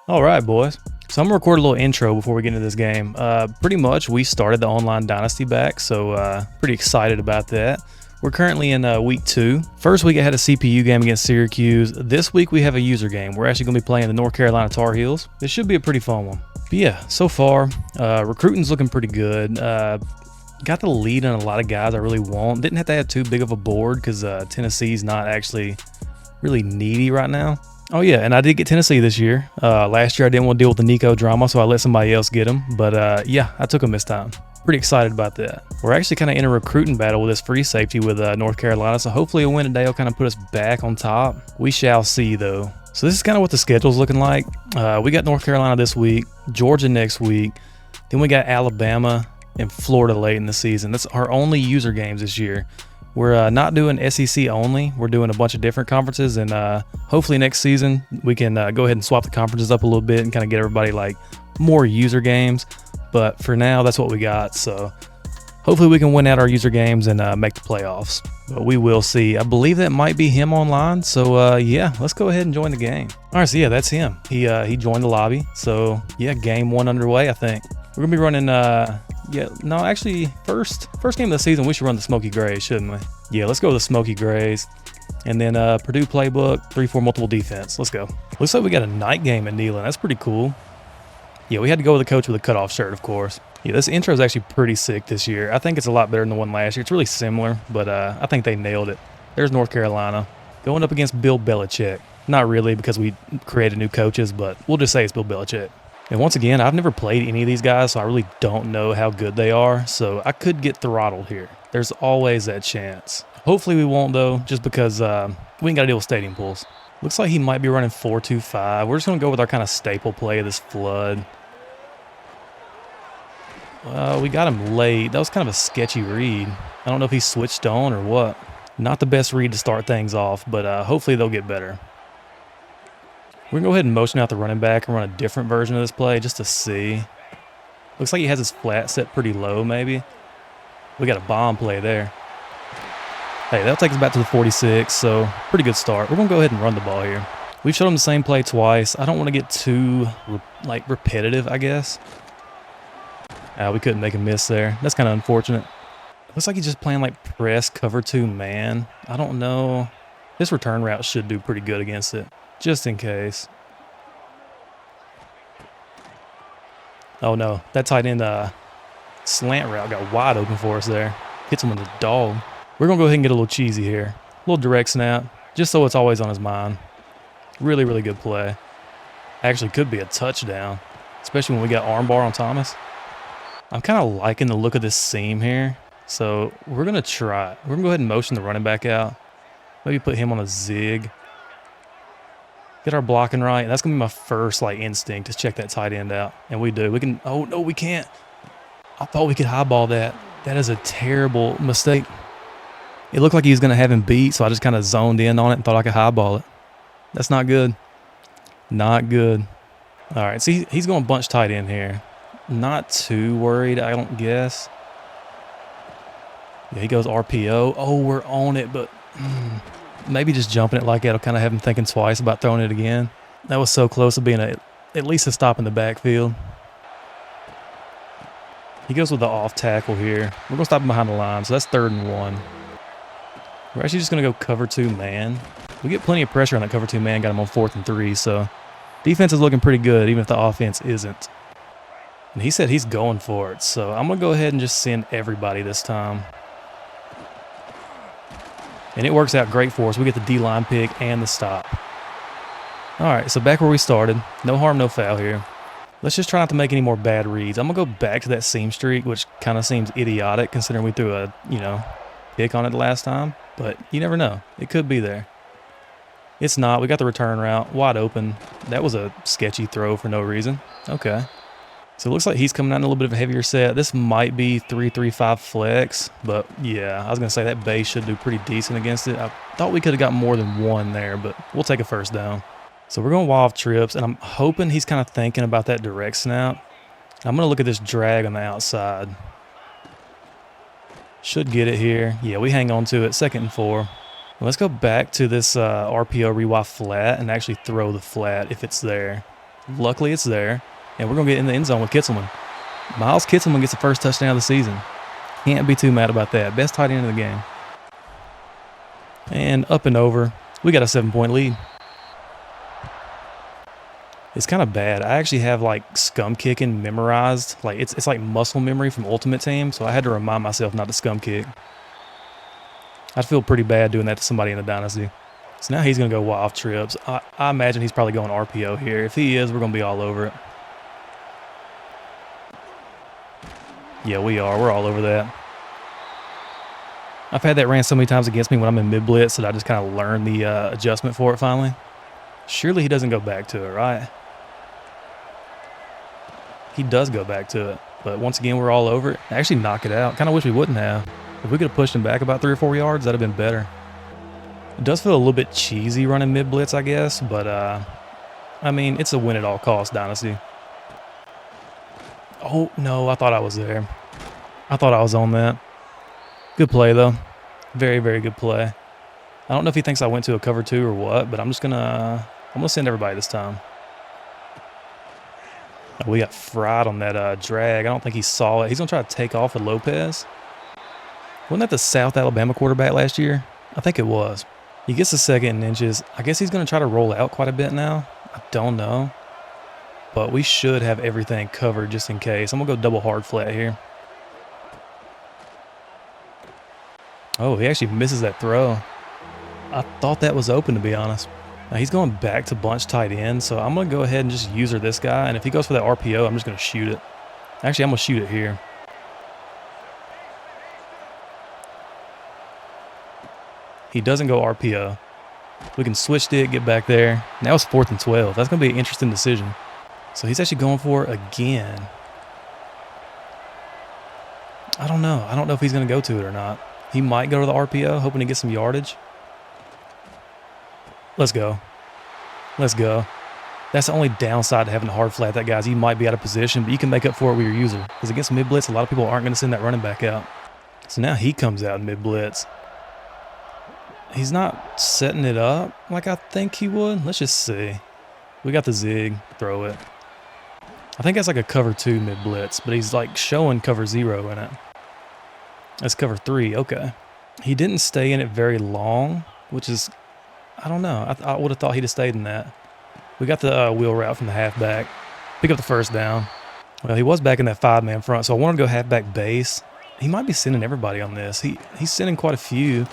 All right, boys. So I'm gonna record a little intro before we get into this game. Pretty much, we started the online Dynasty back, so pretty excited about that. We're currently in week 2. First week I had a CPU game against Syracuse. This week we have a user game. We're actually gonna be playing the North Carolina Tar Heels. This should be a pretty fun one. But yeah, so far, recruiting's looking pretty good. Got the lead on a lot of guys I really want. Didn't have to have too big of a board because Tennessee's not actually really needy right now. Oh yeah, and I did get Tennessee this year. Last year I didn't want to deal with the Nico drama, so I let somebody else get him. But yeah, I took him this time. Pretty excited about that. We're actually kind of in a recruiting battle with this free safety with North Carolina, so hopefully a win today will kind of put us back on top. We shall see though. So this is kind of what the schedule's looking like. We got North Carolina this week, Georgia next week, then we got Alabama and Florida late in the season. That's our only user games this year. We're not doing SEC only. We're doing a bunch of different conferences, and hopefully next season we can go ahead and swap the conferences up a little bit and kind of get everybody like more user games. But for now, that's what we got. So hopefully we can win out our user games and make the playoffs. But we will see. I believe that might be him online. So yeah, let's go ahead and join the game. All right, so yeah, that's him. He joined the lobby. So yeah, game 1 underway, I think. We're gonna be running first game of the season we should run the Smoky Grays, shouldn't we? Yeah, let's go with the Smoky Grays. And then Purdue playbook, 3-4 multiple defense. Let's go. Looks like we got a night game at Neyland. That's pretty cool. Yeah, we had to go with the coach with a cutoff shirt, of course. Yeah, this intro is actually pretty sick this year. I think it's a lot better than the one last year. It's really similar, but I think they nailed it. There's North Carolina going up against Bill Belichick. Not really, because we created new coaches, but we'll just say it's Bill Belichick. And once again, I've never played any of these guys, so I really don't know how good they are. So I could get throttled here. There's always that chance. Hopefully we won't, though, just because we ain't got to deal with stadium pools. Looks like he might be running 4-2-5. We're just going to go with our kind of staple play of this flood. We got him late. That was kind of a sketchy read. I don't know if he switched on or what. Not the best read to start things off, but hopefully they'll get better. We're going to go ahead and motion out the running back and run a different version of this play just to see. Looks like he has his flat set pretty low, maybe. We got a bomb play there. Hey, that'll take us back to the 46, so pretty good start. We're going to go ahead and run the ball here. We've showed him the same play twice. I don't want to get too, repetitive, I guess. We couldn't make a miss there. That's kind of unfortunate. Looks like he's just playing like press cover 2 man. I don't know. This return route should do pretty good against it, just in case. Oh no, that tight end slant route got wide open for us there. Hits him with a dog. We're going to go ahead and get a little cheesy here. A little direct snap, just so it's always on his mind. Really, really good play. Actually could be a touchdown, especially when we got armbar on Thomas. I'm kind of liking the look of this seam here, so we're going to try it. We're going to go ahead and motion the running back out. Maybe put him on a zig. Get our blocking right. That's going to be my first instinct to check that tight end out. And we do. We can. Oh, no, we can't. I thought we could highball that. That is a terrible mistake. It looked like he was going to have him beat, so I just kind of zoned in on it and thought I could highball it. That's not good. Not good. All right, so he's going bunch tight end here. Not too worried, I don't guess. Yeah, he goes RPO. Oh, we're on it, but maybe just jumping it like that will kind of have him thinking twice about throwing it again. That was so close to being at least a stop in the backfield. He goes with the off tackle here. We're going to stop him behind the line, so that's 3rd and 1. We're actually just going to go cover 2 man. We get plenty of pressure on that cover 2 man, got him on 4th and 3, so defense is looking pretty good, even if the offense isn't. And he said he's going for it, so I'm going to go ahead and just send everybody this time. And it works out great for us. We get the D-line pick and the stop. All right, so back where we started. No harm, no foul here. Let's just try not to make any more bad reads. I'm going to go back to that seam streak, which kind of seems idiotic considering we threw a, pick on it the last time. But you never know. It could be there. It's not. We got the return route wide open. That was a sketchy throw for no reason. Okay. So it looks like he's coming out in a little bit of a heavier set. This might be 3-3-5 flex, but yeah, I was going to say that base should do pretty decent against it. I thought we could have got more than one there, but we'll take a first down. So we're going wild trips, and I'm hoping he's kind of thinking about that direct snap. I'm going to look at this drag on the outside. Should get it here. Yeah, we hang on to it. 2nd and 4. Let's go back to this RPO rewind flat and actually throw the flat if it's there. Luckily, it's there. And we're going to get in the end zone with Kitzelman. Miles Kitzelman gets the first touchdown of the season. Can't be too mad about that. Best tight end in the game. And up and over. We got a 7-point lead. It's kind of bad. I actually have like scum kicking memorized. Like it's like muscle memory from Ultimate Team, so I had to remind myself not to scum kick. I'd feel pretty bad doing that to somebody in the Dynasty. So now he's going to go wild trips. I imagine he's probably going RPO here. If he is, we're going to be all over it. Yeah, we are. We're all over that. I've had that ran so many times against me when I'm in mid-blitz that I just kind of learned the adjustment for it finally. Surely he doesn't go back to it, right? He does go back to it. But once again, we're all over it. Actually knock it out. Kind of wish we wouldn't have. If we could have pushed him back about 3 or 4 yards, that'd have been better. It does feel a little bit cheesy running mid-blitz, I guess. But, I mean, it's a win at all costs, Dynasty. Oh, no, I thought I was there. I thought I was on that. Good play, though. Very, very good play. I don't know if he thinks I went to a cover 2 or what, but I'm gonna send everybody this time. We got fried on that drag. I don't think he saw it. He's gonna try to take off with Lopez. Wasn't that the South Alabama quarterback last year? I think it was. He gets the second in inches. I guess he's gonna try to roll out quite a bit now. I don't know. But we should have everything covered just in case. I'm gonna go double hard flat here. Oh, he actually misses that throw. I thought that was open, to be honest. Now he's going back to bunch tight end, so I'm going to go ahead and just user this guy. And if he goes for that RPO, I'm just going to shoot it. Actually, I'm going to shoot it here. He doesn't go RPO. We can switch it, get back there. Now it's 4th and 12. That's going to be an interesting decision. So he's actually going for it again. I don't know. I don't know if he's going to go to it or not. He might go to the RPO, hoping to get some yardage. Let's go. Let's go. That's the only downside to having a hard flat that guys. You might be out of position, but you can make up for it with your user. Because against mid-blitz, a lot of people aren't going to send that running back out. So now he comes out mid-blitz. He's not setting it up like I think he would. Let's just see. We got the zig. Throw it. I think that's like a cover 2 mid-blitz, but he's like showing cover 0 in it. That's cover 3. Okay. He didn't stay in it very long, which is... I don't know. I would have thought he'd have stayed in that. We got the wheel route from the halfback. Pick up the first down. Well, he was back in that 5-man front, so I wanted to go halfback base. He might be sending everybody on this. He's sending quite a few,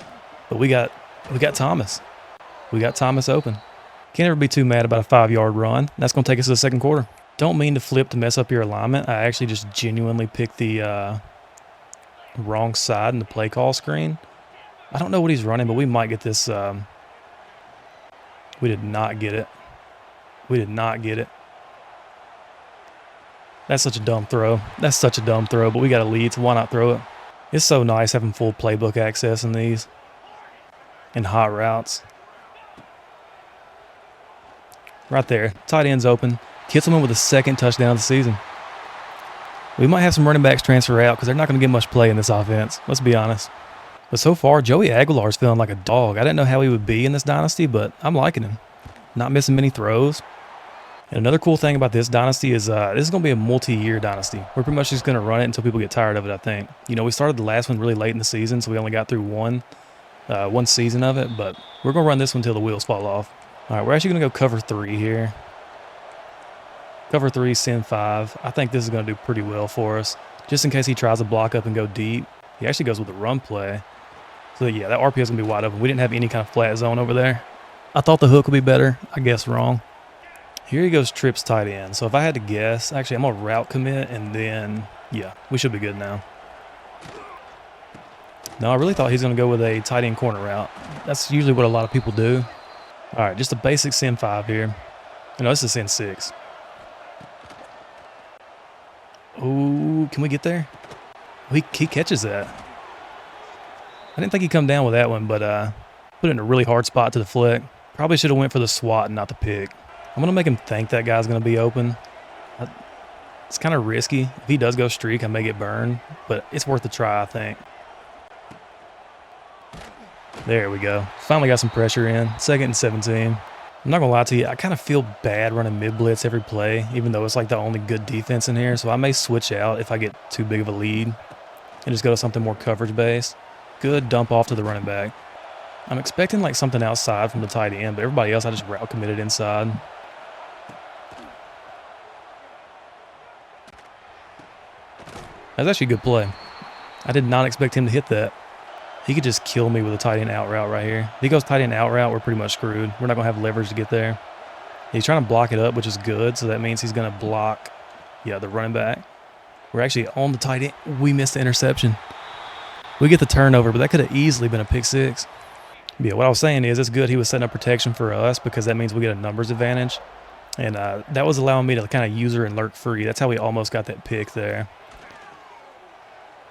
but we got Thomas. We got Thomas open. Can't ever be too mad about a 5-yard run. That's going to take us to the second quarter. Don't mean to flip to mess up your alignment. I actually just genuinely picked the wrong side in the play call screen. I don't know what he's running, but we might get this... We did not get it. We did not get it. That's such a dumb throw. That's such a dumb throw, but we got a lead, so why not throw it? It's so nice having full playbook access in these. In hot routes. Right there. Tight end's open. Kitzelman with the 2nd touchdown of the season. We might have some running backs transfer out because they're not going to get much play in this offense. Let's be honest. But so far, Joey Aguilar's feeling like a dog. I didn't know how he would be in this Dynasty, but I'm liking him. Not missing many throws. And another cool thing about this Dynasty is this is going to be a multi-year Dynasty. We're pretty much just going to run it until people get tired of it, I think. You know, we started the last one really late in the season, so we only got through one season of it. But we're going to run this one until the wheels fall off. All right, we're actually going to go cover 3 here. Cover 3, send 5. I think this is going to do pretty well for us. Just in case he tries to block up and go deep. He actually goes with a run play. So, yeah, that RPO is going to be wide open. We didn't have any kind of flat zone over there. I thought the hook would be better. I guess wrong. Here he goes trips tight end. So, if I had to guess, actually, I'm going to route commit, and then, yeah, we should be good now. No, I really thought he's going to go with a tight end corner route. That's usually what a lot of people do. All right, just a basic send 5 here. No, this is send 6. Oh, can we get there? He catches that. I didn't think he'd come down with that one, but put it in a really hard spot to deflect. Probably should have went for the swat and not the pick. I'm going to make him think that guy's going to be open. It's kind of risky. If he does go streak, I may get burned, but it's worth a try, I think. There we go. Finally got some pressure in. 2nd and 17. I'm not gonna lie to you, I kind of feel bad running mid blitz every play, even though it's like the only good defense in here. So I may switch out if I get too big of a lead and just go to something more coverage based. Good dump off to the running back. I'm expecting like something outside from the tight end, but everybody else I just route committed inside. That's actually a good play. I did not expect him to hit that. He could just kill me with a tight end out route right here. If he goes tight end out route, we're pretty much screwed. We're not going to have leverage to get there. He's trying to block it up, which is good. So that means he's going to block, the running back. We're actually on the tight end. We missed the interception. We get the turnover, but that could have easily been a pick six. Yeah, what I was saying is it's good he was setting up protection for us because that means we get a numbers advantage. And that was allowing me to kind of user and lurk free. That's how we almost got that pick there.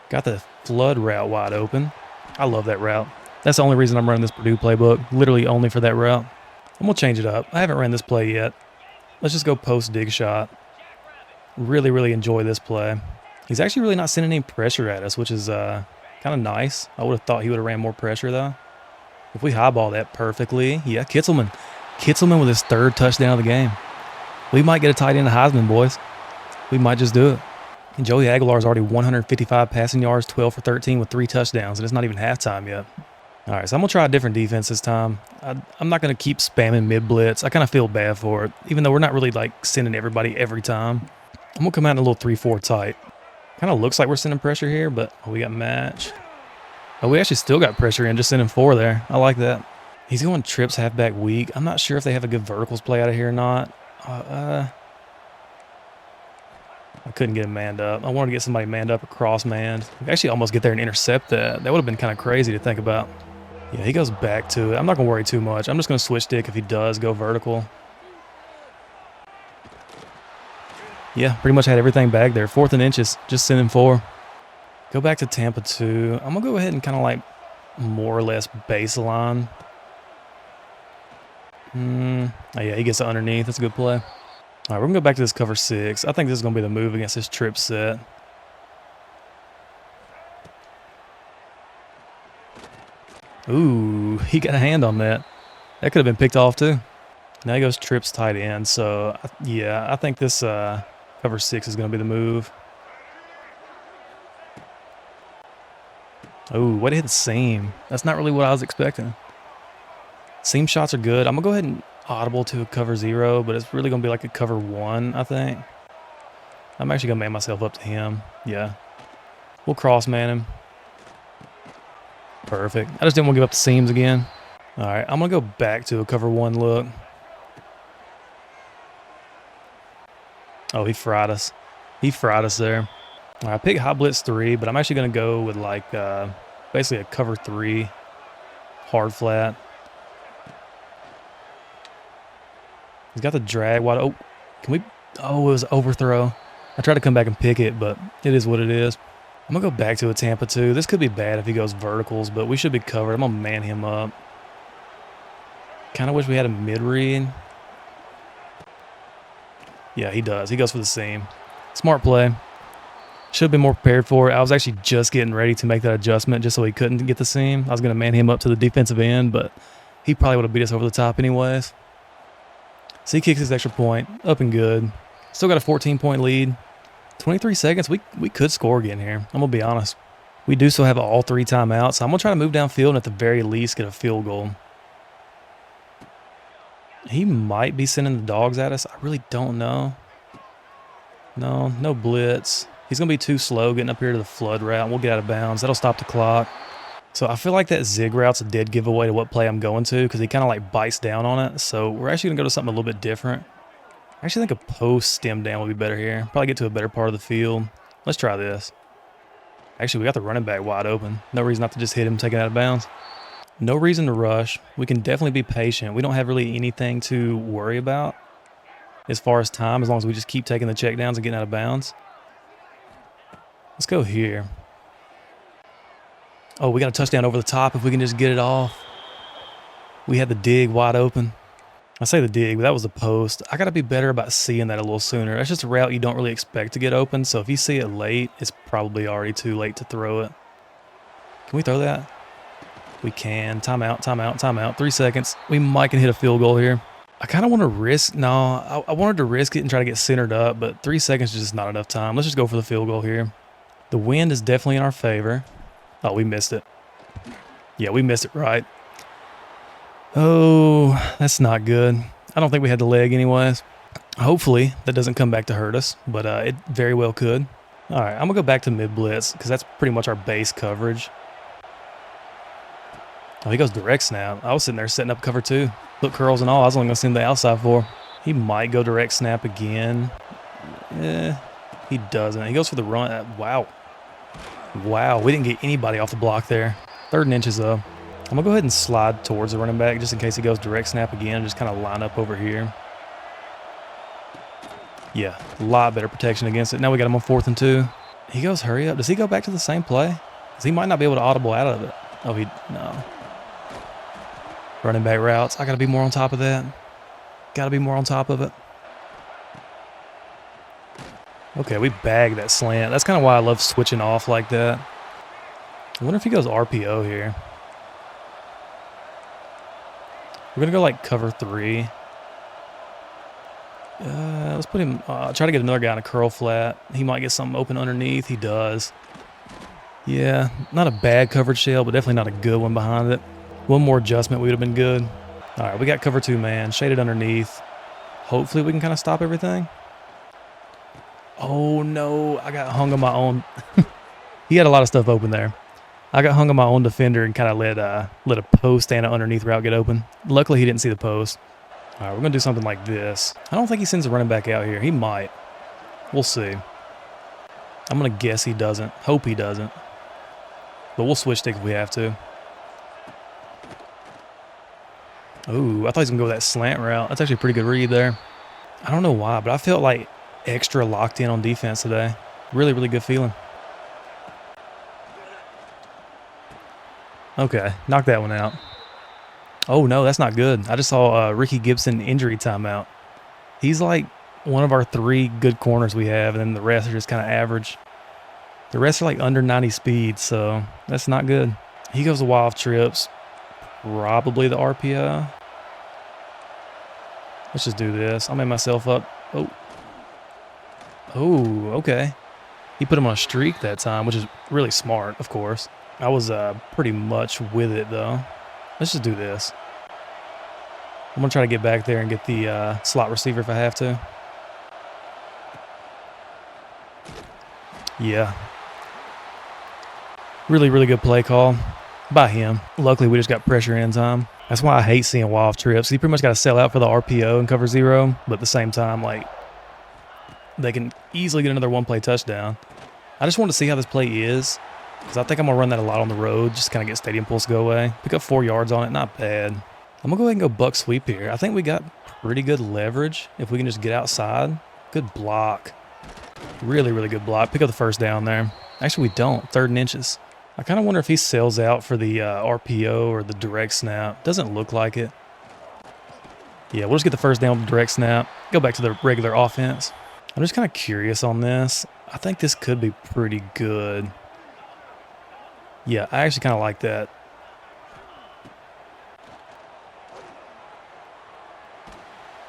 Got the flood route wide open. I love that route. That's the only reason I'm running this Purdue playbook, literally only for that route. I'm going to change it up. I haven't ran this play yet. Let's just go post dig shot. Really, really enjoy this play. He's actually really not sending any pressure at us, which is kind of nice. I would have thought he would have ran more pressure, though. If we highball that perfectly, yeah, Kitzelman. Kitzelman with his third touchdown of the game. We might get a tight end to Heisman, boys. We might just do it. And Joey Aguilar's already 155 passing yards, 12 for 13 with 3 touchdowns, and it's not even halftime yet. All right, so I'm going to try a different defense this time. I'm not going to keep spamming mid-blitz. I kind of feel bad for it, even though we're not really, like, sending everybody every time. I'm going to come out in a little 3-4 tight. Kind of looks like we're sending pressure here, but we got match. Oh, we actually still got pressure in, just sending 4 there. I like that. He's going trips halfback weak. I'm not sure if they have a good verticals play out of here or not. I couldn't get him manned up. I wanted to get somebody manned up or cross-manned. We actually almost get there and intercept that. That would have been kind of crazy to think about. Yeah, he goes back to it. I'm not going to worry too much. I'm just going to switch stick if he does go vertical. Yeah, pretty much had everything back there. 4th and inches, just sending 4. Go back to Tampa 2. I'm going to go ahead and kind of like more or less baseline. Oh, yeah, he gets it underneath. That's a good play. All right, we're going to go back to this cover 6. I think this is going to be the move against this trip set. Ooh, he got a hand on that. That could have been picked off too. Now he goes trips tight end. So, yeah, I think this cover 6 is going to be the move. Oh, what hit the seam? That's not really what I was expecting. Seam shots are good. I'm going to go ahead and audible to a cover 0, but it's really going to be like a cover 1, I think. I'm actually going to man myself up to him. Yeah. We'll cross man him. Perfect. I just didn't want to give up the seams again. All right, I'm going to go back to a cover 1 look. Oh, he fried us. He fried us there. All right, I picked hot blitz 3, but I'm actually going to go with like basically a cover 3 hard flat. He's got the drag wide. Oh, can we? Oh, it was an overthrow. I tried to come back and pick it, but it is what it is. I'm going to go back to a Tampa 2. This could be bad if he goes verticals, but we should be covered. I'm going to man him up. Kind of wish we had a mid-read. Yeah, he does. He goes for the seam. Smart play. Should have been more prepared for it. I was actually just getting ready to make that adjustment just so he couldn't get the seam. I was going to man him up to the defensive end, but he probably would have beat us over the top anyways. So he kicks his extra point. Up and good. Still got a 14-point lead. 23 seconds. We could score again here. I'm going to be honest. We do still have all 3 timeouts. So I'm going to try to move downfield and at the very least get a field goal. He might be sending the dogs at us. I really don't know. No blitz. He's going to be too slow getting up here to the flood route. We'll get out of bounds. That'll stop the clock. So I feel like that zig route's a dead giveaway to what play I'm going to because he kind of like bites down on it. So we're actually going to go to something a little bit different. I actually think a post stem down will be better here. Probably get to a better part of the field. Let's try this. Actually, we got the running back wide open. No reason not to just hit him taking out of bounds. No reason to rush. We can definitely be patient. We don't have really anything to worry about as far as time, as long as we just keep taking the check downs and getting out of bounds. Let's go here. Oh, we got a touchdown over the top if we can just get it off. We had the dig wide open. I say the dig, but that was the post. I got to be better about seeing that a little sooner. That's just a route you don't really expect to get open, so if you see it late, it's probably already too late to throw it. Can we throw that? We can. Timeout, timeout, timeout. 3 seconds. We might can hit a field goal here. I kind of want to risk. No, I wanted to risk it and try to get centered up, but 3 seconds is just not enough time. Let's just go for the field goal here. The wind is definitely in our favor. Oh, we missed it. Yeah, we missed it right. Oh, that's not good. I don't think we had the leg anyways. Hopefully that doesn't come back to hurt us, but it very well could. All right, I'm going to go back to mid-blitz because that's pretty much our base coverage. Oh, he goes direct snap. I was sitting there setting up cover 2. Look, curls and all. I was only going to send the outside for. He might go direct snap again. He doesn't. He goes for the run. Wow. Wow, we didn't get anybody off the block there. 3rd and inches, though. I'm going to go ahead and slide towards the running back just in case he goes direct snap again. Just kind of line up over here. Yeah, a lot better protection against it. Now we got him on 4th and 2. He goes hurry up. Does he go back to the same play? Because he might not be able to audible out of it. Oh, no. Running back routes. I got to be more on top of that. Got to be more on top of it. Okay, we bagged that slant. That's kind of why I love switching off like that. I wonder if he goes RPO here. We're going to go like cover 3. Let's put him, try to get another guy in a curl flat. He might get something open underneath. He does. Yeah, not a bad coverage shell, but definitely not a good one behind it. One more adjustment would have been good. All right, we got cover 2 man, shaded underneath. Hopefully we can kind of stop everything. Oh no, I got hung on my own. He had a lot of stuff open there. I got hung on my own defender and kind of let a post and an underneath route get open. Luckily he didn't see the post. All right, we're going to do something like this. I don't think he sends a running back out here. He might. We'll see. I'm going to guess he doesn't. Hope he doesn't. But we'll switch stick if we have to. Ooh, I thought he was going to go that slant route. That's actually a pretty good read there. I don't know why, but I felt like extra locked in on defense today. Really, really good feeling. Okay, knock that one out. Oh, no, that's not good. I just saw Ricky Gibson injury timeout. He's like one of our 3 good corners we have, and then the rest are just kind of average. The rest are like under 90 speed, so that's not good. He goes to wild trips. Probably the RPO. Let's just do this. I'll make myself up. Oh. Oh, okay. He put him on a streak that time, which is really smart, of course. I was pretty much with it, though. Let's just do this. I'm going to try to get back there and get the slot receiver if I have to. Yeah. Really, really good play call by him. Luckily, we just got pressure in time. That's why I hate seeing wild trips. You pretty much got to sell out for the RPO and cover 0, but at the same time, like, they can easily get another one-play touchdown. I just want to see how this play is, because I think I'm going to run that a lot on the road, just kind of get stadium pulse go away. Pick up 4 yards on it, not bad. I'm going to go ahead and go buck sweep here. I think we got pretty good leverage if we can just get outside. Good block. Really, really good block. Pick up the first down there. Actually, we don't. 3rd and inches. I kind of wonder if he sells out for the RPO or the direct snap. Doesn't look like it. Yeah, we'll just get the first down with the direct snap. Go back to the regular offense. I'm just kind of curious on this. I think this could be pretty good. Yeah, I actually kind of like that.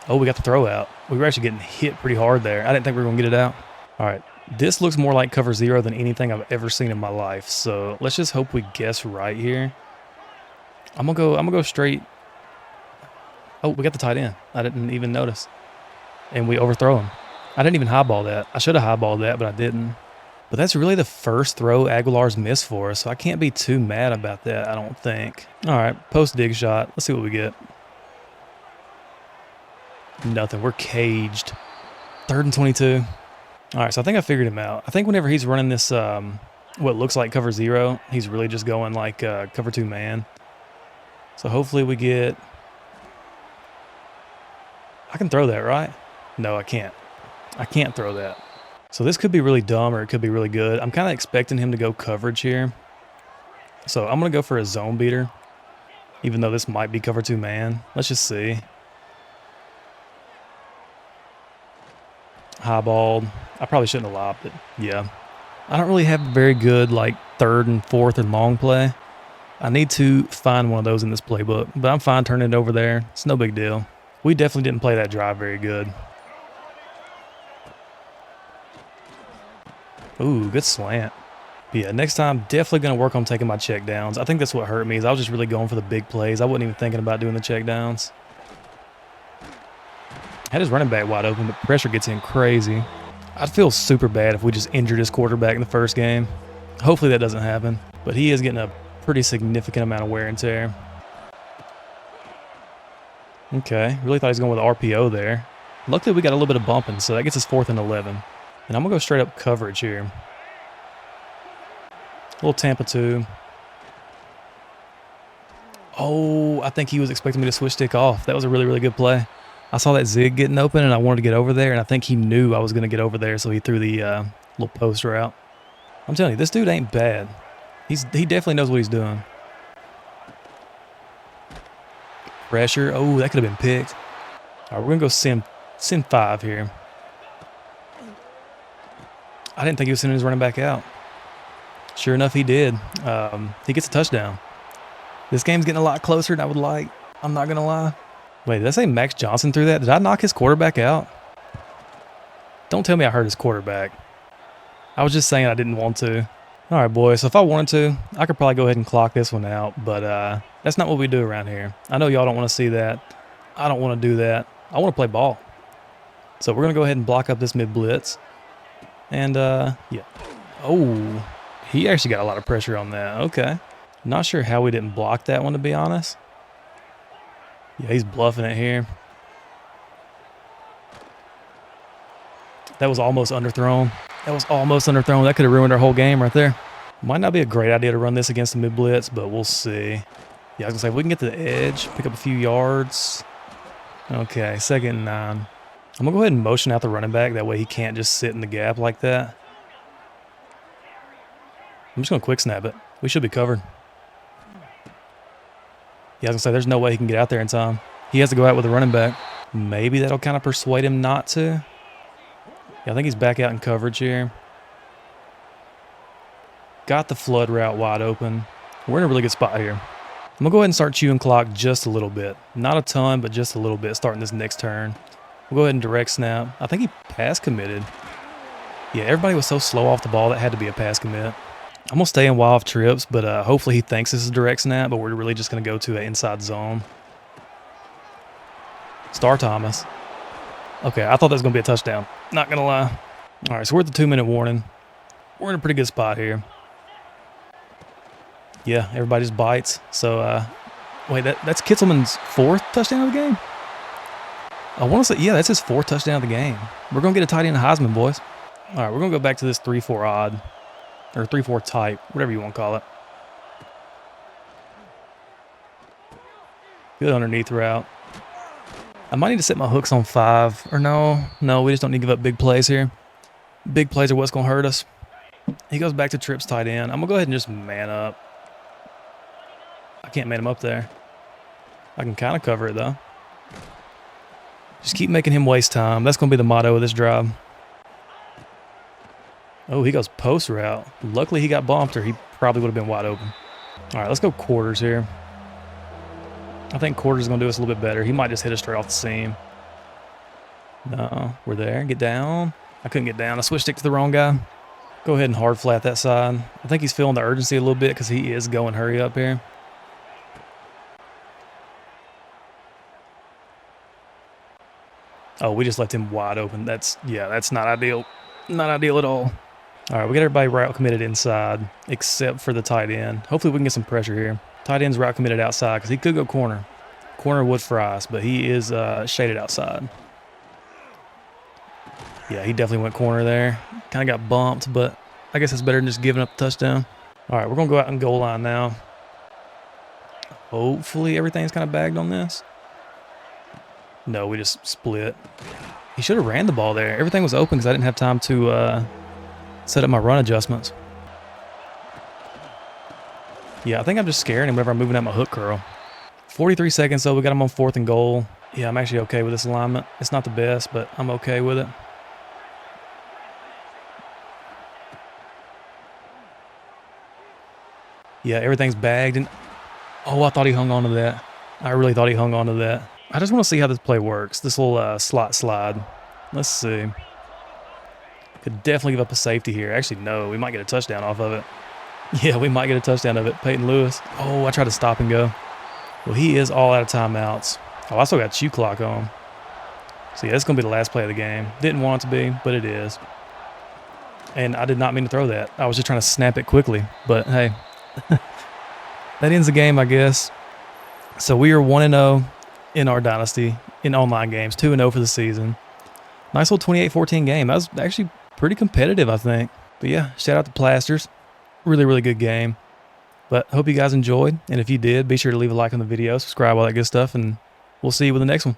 Oh, we got the throw out. We were actually getting hit pretty hard there. I didn't think we were going to get it out. All right. This looks more like cover 0 than anything I've ever seen in my life. So let's just hope we guess right here. I'm gonna go straight. Oh, we got the tight end. I didn't even notice. And we overthrow him. I didn't even highball that. I should have highballed that, but I didn't. But that's really the first throw Aguilar's missed for us, so I can't be too mad about that, I don't think. All right, post dig shot. Let's see what we get. Nothing. We're caged. 3rd and 22. All right, so I think I figured him out. I think whenever he's running this, what looks like cover 0, he's really just going like cover 2 man. So hopefully we get... I can throw that, right? No, I can't. I can't throw that. So this could be really dumb or it could be really good. I'm kind of expecting him to go coverage here. So I'm going to go for a zone beater, even though this might be cover 2 man. Let's just see. Highballed. I probably shouldn't have lobbed it. Yeah. I don't really have very good like 3rd and 4th and long play. I need to find one of those in this playbook, but I'm fine turning it over there. It's no big deal. We definitely didn't play that drive very good. Ooh, good slant. But yeah, next time, definitely going to work on taking my check downs. I think that's what hurt me, is I was just really going for the big plays. I wasn't even thinking about doing the check downs. Had his running back wide open, but pressure gets in crazy. I'd feel super bad if we just injured his quarterback in the first game. Hopefully that doesn't happen, but he is getting a pretty significant amount of wear and tear. Okay, really thought he was going with RPO there. Luckily we got a little bit of bumping, so that gets us 4th and 11. And I'm going to go straight up coverage here. A little Tampa 2. Oh, I think he was expecting me to switch stick off. That was a really, really good play. I saw that zig getting open, and I wanted to get over there, and I think he knew I was going to get over there, so he threw the little post route. I'm telling you, this dude ain't bad. He definitely knows what he's doing. Pressure. Oh, that could have been picked. All right, we're going to go send 5 here. I didn't think he was sending his running back out. Sure enough, he did. He gets a touchdown. This game's getting a lot closer than I would like. I'm not going to lie. Wait, did I say Max Johnson threw that? Did I knock his quarterback out? Don't tell me I hurt his quarterback. I was just saying I didn't want to. All right, boys. So if I wanted to, I could probably go ahead and clock this one out. But that's not what we do around here. I know y'all don't want to see that. I don't want to do that. I want to play ball. So we're going to go ahead and block up this mid-blitz. And, yeah. Oh, he actually got a lot of pressure on that. Okay. Not sure how we didn't block that one, to be honest. Yeah, he's bluffing it here. That was almost underthrown. That was almost underthrown. That could have ruined our whole game right there. Might not be a great idea to run this against the mid-blitz, but we'll see. Yeah, I was going to say, if we can get to the edge, pick up a few yards. Okay, 2nd and 9. I'm going to go ahead and motion out the running back. That way he can't just sit in the gap like that. I'm just going to quick snap it. We should be covered. Yeah, I was going to say, there's no way he can get out there in time. He has to go out with a running back. Maybe that'll kind of persuade him not to. Yeah, I think he's back out in coverage here. Got the flood route wide open. We're in a really good spot here. I'm going to go ahead and start chewing clock just a little bit. Not a ton, but just a little bit starting this next turn. We'll go ahead and direct snap. I think he pass committed. Yeah, everybody was so slow off the ball, that had to be a pass commit. I'm going to stay in wild trips, but hopefully he thinks this is direct snap, but we're really just going to go to an inside zone. Star Thomas. Okay, I thought that was going to be a touchdown. Not going to lie. All right, so we're at the 2-minute warning. We're in a pretty good spot here. Yeah, everybody just bites. So, wait, that's Kitzelman's 4th touchdown of the game? I want to say, yeah, that's his 4th touchdown of the game. We're going to get a tight end Heisman, boys. All right, we're going to go back to this 3-4 odd. Or 3-4 type, whatever you want to call it. Good underneath route. I might need to set my hooks on 5. Or no, we just don't need to give up big plays here. Big plays are what's going to hurt us. He goes back to trips tight end. I'm going to go ahead and just man up. I can't man him up there. I can kind of cover it, though. Just keep making him waste time. That's going to be the motto of this drive. Oh, he goes post route. Luckily, he got bumped, or he probably would have been wide open. All right, let's go quarters here. I think quarters is going to do us a little bit better. He might just hit us straight off the seam. No, we're there. Get down. I couldn't get down. I switched stick to the wrong guy. Go ahead and hard flat that side. I think he's feeling the urgency a little bit because he is going hurry up here. Oh, we just left him wide open. That's not ideal. Not ideal at all. All right, we got everybody route committed inside except for the tight end. Hopefully we can get some pressure here. Tight end's route committed outside because he could go corner. Corner would fry us, but he is shaded outside. Yeah, he definitely went corner there. Kind of got bumped, but I guess it's better than just giving up the touchdown. All right, we're going to go out and goal line now. Hopefully everything's kind of bagged on this. No, we just split. He should have ran the ball there. Everything was open because I didn't have time to set up my run adjustments. Yeah, I think I'm just scaring him whenever I'm moving out my hook curl. 43 seconds, though. We got him on 4th and goal. Yeah, I'm actually okay with this alignment. It's not the best, but I'm okay with it. Yeah, everything's bagged. And oh, I thought he hung on to that. I really thought he hung on to that. I just want to see how this play works. This little slot slide. Let's see. Could definitely give up a safety here. Actually, no. We might get a touchdown off of it. Yeah, we might get a touchdown of it. Peyton Lewis. Oh, I tried to stop and go. Well, he is all out of timeouts. Oh, I still got chew clock on. So, yeah, this is going to be the last play of the game. Didn't want it to be, but it is. And I did not mean to throw that. I was just trying to snap it quickly. But, hey, that ends the game, I guess. So, we are 1-0 in our Dynasty in online games. 2-0 for the season. Nice little 28-14 game. That was actually pretty competitive, I think. But, yeah, shout out to Plasters. Really, really good game. But hope you guys enjoyed. And if you did, be sure to leave a like on the video, subscribe, all that good stuff. And we'll see you with the next one.